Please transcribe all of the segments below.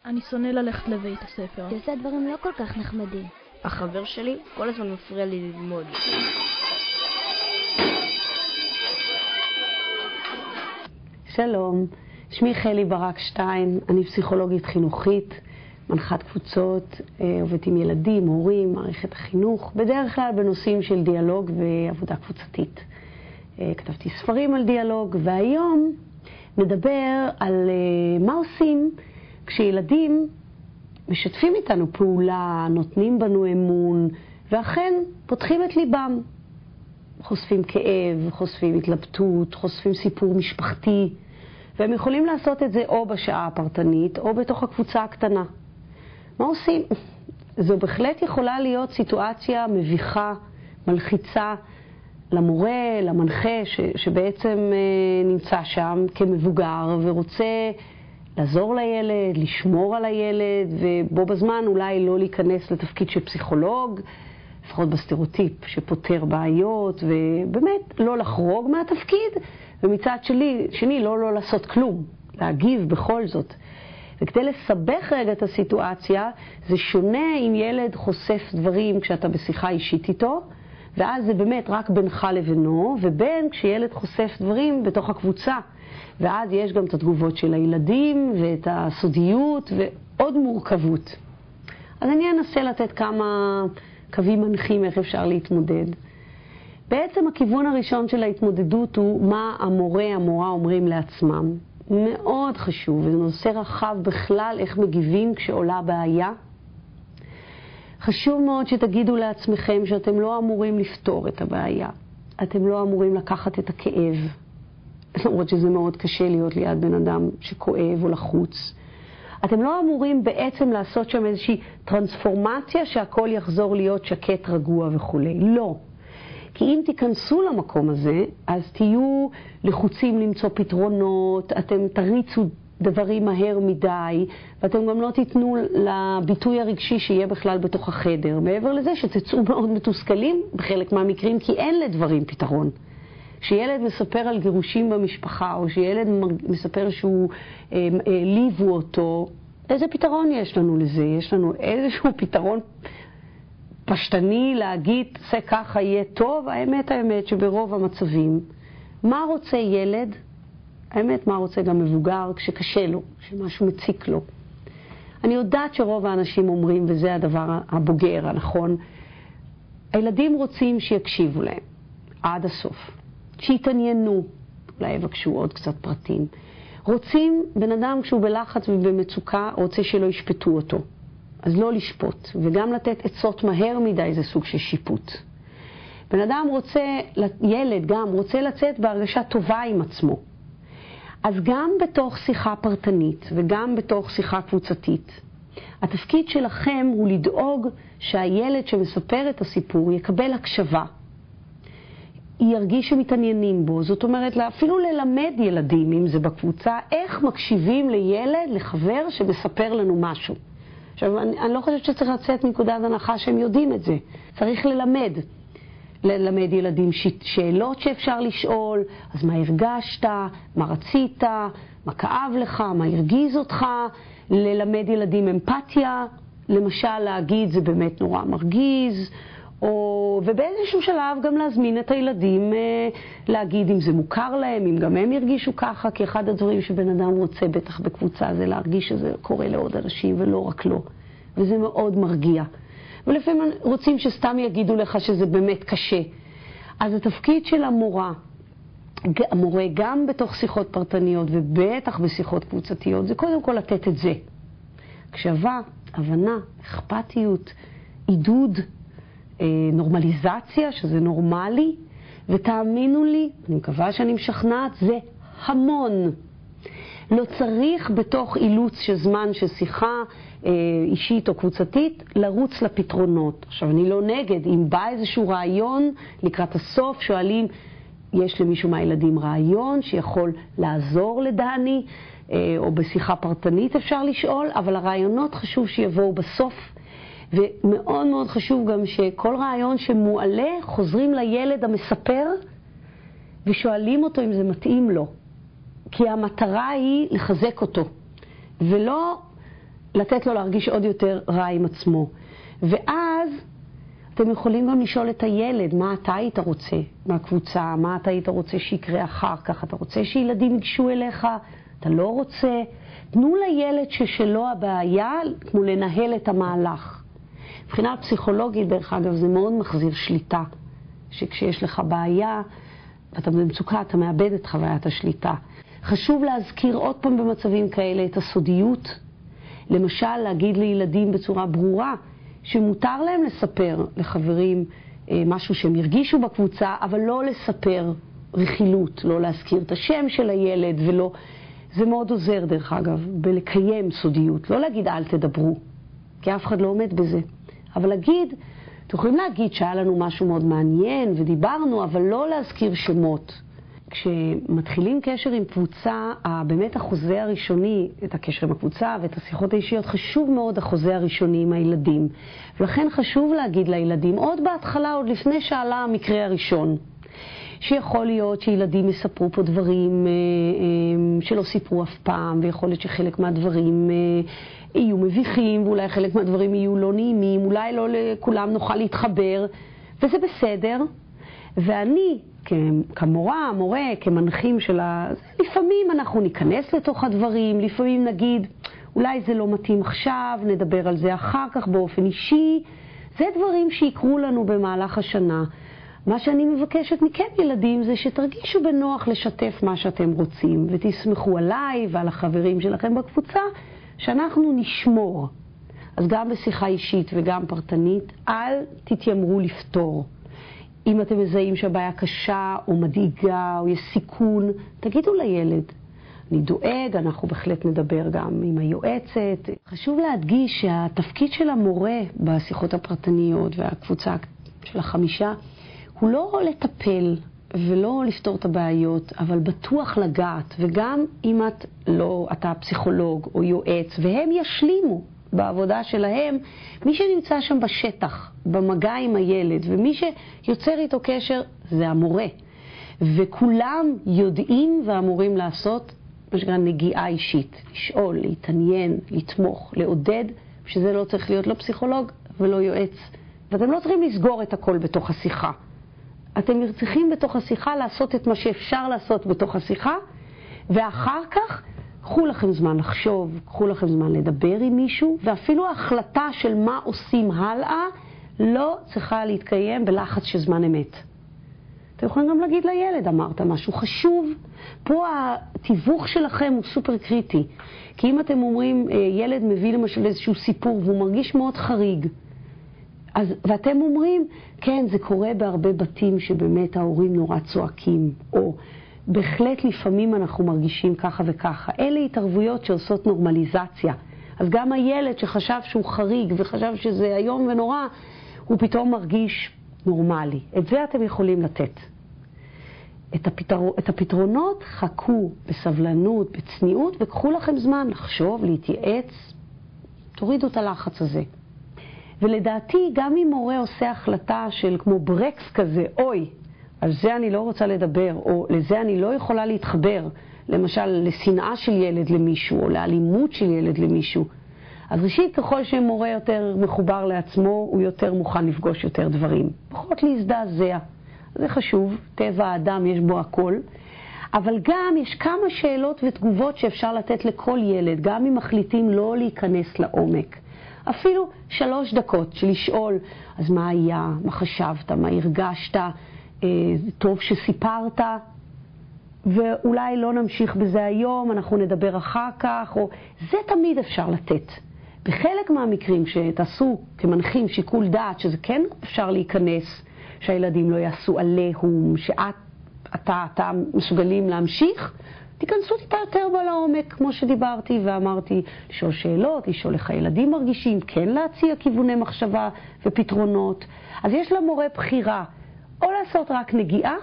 אני שונא ללכת לבית הספר. היא עושה דברים לא כל כך נחמדים. החבר שלי כל הזמן מפריע לי ללמוד. שלום, שמי חלי ברק שטיין, אני פסיכולוגית חינוכית, מנחת קבוצות, עובדת עם ילדים, הורים, מערכת החינוך, בדרך כלל בנושאים של דיאלוג ועבודה קבוצתית. כתבתי ספרים על דיאלוג, והיום נדבר על מה עושים כשילדים משתפים איתנו פעולה, נותנים בנו אמון, ואכן פותחים את ליבם. חושפים כאב, חושפים התלבטות, חושפים סיפור משפחתי, והם יכולים לעשות את זה או בשעה הפרטנית או בתוך הקבוצה הקטנה. מה עושים? זו בהחלט יכולה להיות סיטואציה מביכה, מלחיצה למורה, למנחה שבעצם נמצא שם כמבוגר ורוצה לעזור לילד, לשמור על הילד, ובו בזמן אולי לא להיכנס לתפקיד של פסיכולוג, לפחות בסטריאוטיפ שפותר בעיות, ובאמת לא לחרוג מהתפקיד, ומצד שני לא לעשות כלום, להגיב בכל זאת. וכדי לסבך רגע את הסיטואציה, זה שונה אם ילד חושף דברים כשאתה בשיחה אישית איתו, ואז זה באמת רק בינך לבינו, ובין כשילד חושף דברים בתוך הקבוצה. ואז יש גם את התגובות של הילדים, ואת הסודיות, ועוד מורכבות. אז אני אנסה לתת כמה קווים מנחים איך אפשר להתמודד. בעצם הכיוון הראשון של ההתמודדות הוא מה המורה אומרים לעצמם. מאוד חשוב, וזה נושא רחב בכלל איך מגיבים כשעולה בעיה. חשוב מאוד שתגידו לעצמכם שאתם לא אמורים לפתור את הבעיה. אתם לא אמורים לקחת את הכאב. למרות שזה מאוד קשה להיות ליד בן אדם שכואב או לחוץ. אתם לא אמורים בעצם לעשות שם איזושהי טרנספורמציה שהכל יחזור להיות שקט, רגוע וכו'. לא. כי אם תיכנסו למקום הזה, אז תהיו לחוצים למצוא פתרונות, אתם תריצו דברים מהר מדי, ואתם גם לא תיתנו לביטוי הרגשי שיהיה בכלל בתוך החדר. מעבר לזה שתצאו מאוד מתוסכלים בחלק מהמקרים, כי אין לדברים פתרון. כשילד מספר על גירושים במשפחה, או שילד מספר שהוא ליוו אותו, איזה פתרון יש לנו לזה? יש לנו איזשהו פתרון פשטני להגיד, זה ככה יהיה טוב? האמת שברוב המצבים, מה רוצה ילד? האמת, מה רוצה גם מבוגר כשקשה לו, כשמשהו מציק לו. אני יודעת שרוב האנשים אומרים, וזה הדבר הבוגר, הנכון, הילדים רוצים שיקשיבו להם עד הסוף. שיתעניינו, אולי יבקשו עוד קצת פרטים. רוצים, בן אדם כשהוא בלחץ ובמצוקה, רוצה שלא ישפטו אותו. אז לא לשפוט, וגם לתת עצות מהר מדי זה סוג של שיפוט. בן אדם רוצה, ילד גם רוצה לצאת בהרגשה טובה עם עצמו. אז גם בתוך שיחה פרטנית וגם בתוך שיחה קבוצתית, התפקיד שלכם הוא לדאוג שהילד שמספר את הסיפור יקבל הקשבה. ירגיש שמתעניינים בו, זאת אומרת אפילו ללמד ילדים, אם זה בקבוצה, איך מקשיבים לילד, לחבר שמספר לנו משהו. עכשיו, אני לא חושבת שצריך לצאת מנקודת הנחה שהם יודעים את זה. צריך ללמד ילדים שאלות שאפשר לשאול, אז מה הרגשת, מה רצית, מה כאב לך, מה הרגיז אותך, ללמד ילדים אמפתיה, למשל להגיד זה באמת נורא מרגיז, ובאיזשהו שלב גם להזמין את הילדים להגיד אם זה מוכר להם, אם גם הם ירגישו ככה, כי אחד הדברים שבן אדם רוצה בטח בקבוצה זה להרגיש שזה קורה לעוד אנשים ולא רק לו, וזה מאוד מרגיע. ולפעמים רוצים שסתם יגידו לך שזה באמת קשה. אז התפקיד של המורה גם בתוך שיחות פרטניות ובטח בשיחות קבוצתיות, זה קודם כל לתת את זה. הקשבה, הבנה, אכפתיות, עידוד, נורמליזציה, שזה נורמלי, ותאמינו לי, אני מקווה שאני משכנעת, זה המון. לא צריך בתוך אילוץ של זמן של שיחה אישית או קבוצתית לרוץ לפתרונות. עכשיו, אני לא נגד, אם בא איזשהו רעיון לקראת הסוף, שואלים, יש למישהו מהילדים רעיון שיכול לעזור לדני, או בשיחה פרטנית אפשר לשאול, אבל הרעיונות חשוב שיבואו בסוף, ומאוד מאוד חשוב גם שכל רעיון שמועלה חוזרים לילד המספר ושואלים אותו אם זה מתאים לו. כי המטרה היא לחזק אותו, ולא לתת לו להרגיש עוד יותר רע עם עצמו. ואז אתם יכולים גם לשאול את הילד, מה אתה היית רוצה מהקבוצה, מה אתה היית רוצה שיקרה אחר כך, אתה רוצה שילדים ייגשו אליך, אתה לא רוצה. תנו לילד ששלו הבעיה כמו לנהל את המהלך. מבחינה פסיכולוגית, דרך אגב, זה מאוד מחזיר שליטה, שכשיש לך בעיה ואתה במצוקה, אתה מאבד את חוויית השליטה. חשוב להזכיר עוד פעם במצבים כאלה את הסודיות. למשל, להגיד לילדים בצורה ברורה שמותר להם לספר לחברים משהו שהם הרגישו בקבוצה, אבל לא לספר רכילות, לא להזכיר את השם של הילד, ולא... זה מאוד עוזר, דרך אגב, בלקיים סודיות. לא להגיד אל תדברו, כי אף אחד לא עומד בזה. אבל להגיד, אתם יכולים להגיד שהיה לנו משהו מאוד מעניין ודיברנו, אבל לא להזכיר שמות. כשמתחילים קשר עם קבוצה, באמת החוזה הראשוני, את הקשר עם הקבוצה ואת השיחות האישיות, חשוב מאוד החוזה הראשוני עם הילדים. ולכן חשוב להגיד לילדים, עוד בהתחלה, עוד לפני שעלה המקרה הראשון, שיכול להיות שילדים יספרו פה דברים שלא סיפרו אף פעם, ויכול להיות שחלק מהדברים יהיו מביכים, ואולי חלק מהדברים יהיו לא נעימים, אולי לא לכולם נוכל להתחבר, וזה בסדר. ואני, כמורה, מורה, כמנחים שלה, לפעמים אנחנו ניכנס לתוך הדברים, לפעמים נגיד, אולי זה לא מתאים עכשיו, נדבר על זה אחר כך באופן אישי. זה דברים שיקרו לנו במהלך השנה. מה שאני מבקשת מכם ילדים זה שתרגישו בנוח לשתף מה שאתם רוצים, ותסמכו עליי ועל החברים שלכם בקבוצה, שאנחנו נשמור. אז גם בשיחה אישית וגם פרטנית, אל תתיימרו לפתור. אם אתם מזהים שהבעיה קשה או מדאיגה או יש סיכון, תגידו לילד, אני דואג, אנחנו בהחלט נדבר גם עם היועצת. חשוב להדגיש שהתפקיד של המורה בשיחות הפרטניות והקבוצה של 5 הוא לא לטפל ולא לפתור את הבעיות, אבל בטוח לגעת, וגם אם אתה פסיכולוג או יועץ, והם ישלימו בעבודה שלהם, מי שנמצא שם בשטח, במגע עם הילד, ומי שיוצר איתו קשר זה המורה. וכולם יודעים ואמורים לעשות מה שנקרא נגיעה אישית, לשאול, להתעניין, לתמוך, לעודד, שזה לא צריך להיות לא פסיכולוג ולא יועץ. ואתם לא צריכים לסגור את הכל בתוך השיחה. אתם צריכים בתוך השיחה לעשות את מה שאפשר לעשות בתוך השיחה, ואחר כך קחו לכם זמן לחשוב, קחו לכם זמן לדבר עם מישהו, ואפילו ההחלטה של מה עושים הלאה לא צריכה להתקיים בלחץ של זמן אמת. אתם יכולים גם להגיד לילד, אמרת משהו חשוב. פה התיווך שלכם הוא סופר קריטי. כי אם אתם אומרים, ילד מביא למשל איזשהו סיפור והוא מרגיש מאוד חריג, ואתם אומרים, כן, זה קורה בהרבה בתים שבאמת ההורים נורא צועקים, או בהחלט לפעמים אנחנו מרגישים ככה וככה. אלה התערבויות שעושות נורמליזציה. אז גם הילד שחשב שהוא חריג וחשב שזה היום ונורא, הוא פתאום מרגיש נורמלי. את זה אתם יכולים לתת. את הפתרונות חכו בסבלנות, בצניעות, וקחו לכם זמן לחשוב, להתייעץ. תורידו את הלחץ הזה. ולדעתי, גם אם מורה עושה החלטה של כמו ברקס כזה, אוי, על זה אני לא רוצה לדבר, או לזה אני לא יכולה להתחבר, למשל לשנאה של ילד למישהו, או לאלימות של ילד למישהו, אז ראשית, ככל שמורה יותר מחובר לעצמו, הוא יותר מוכן לפגוש יותר דברים. פחות להזדעזע. זה חשוב, טבע האדם יש בו הכל. אבל גם יש כמה שאלות ותגובות שאפשר לתת לכל ילד, גם אם מחליטים לא להיכנס לעומק. אפילו 3 דקות של לשאול, אז מה היה, מה חשבת, מה הרגשת, טוב שסיפרת, ואולי לא נמשיך בזה היום, אנחנו נדבר אחר כך, או זה תמיד אפשר לתת. בחלק מהמקרים שתעשו כמנחים שיקול דעת, שזה כן אפשר להיכנס, שהילדים לא יעשו עליהם, שאתה מסוגלים להמשיך, תיכנסו טיפה יותר לעומק, כמו שדיברתי ואמרתי, לשאול שאלות, לשאול איך הילדים מרגישים, כן להציע כיווני מחשבה ופתרונות. אז יש למורה בחירה, או לעשות רק נגיעה,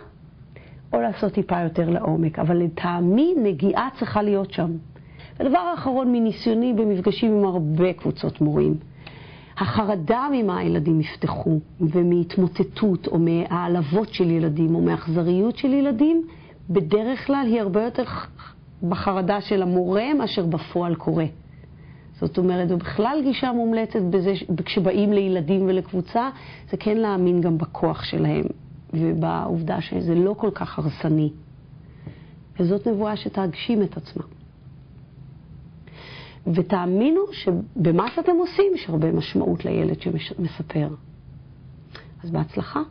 או לעשות טיפה יותר לעומק. אבל לטעמי נגיעה צריכה להיות שם. הדבר האחרון מניסיוני במפגשים עם הרבה קבוצות מורים, החרדה ממה הילדים יפתחו, ומהתמוטטות או מהעלבות של ילדים או מאכזריות של ילדים, בדרך כלל היא הרבה יותר בחרדה של המורה מאשר בפועל קורה. זאת אומרת, זו בכלל גישה מומלצת בזה, כשבאים לילדים ולקבוצה, זה כן להאמין גם בכוח שלהם, ובעובדה שזה לא כל כך הרסני. וזאת נבואה שתגשים את עצמה. ותאמינו שבמה שאתם עושים יש הרבה משמעות לילד שמספר. אז בהצלחה.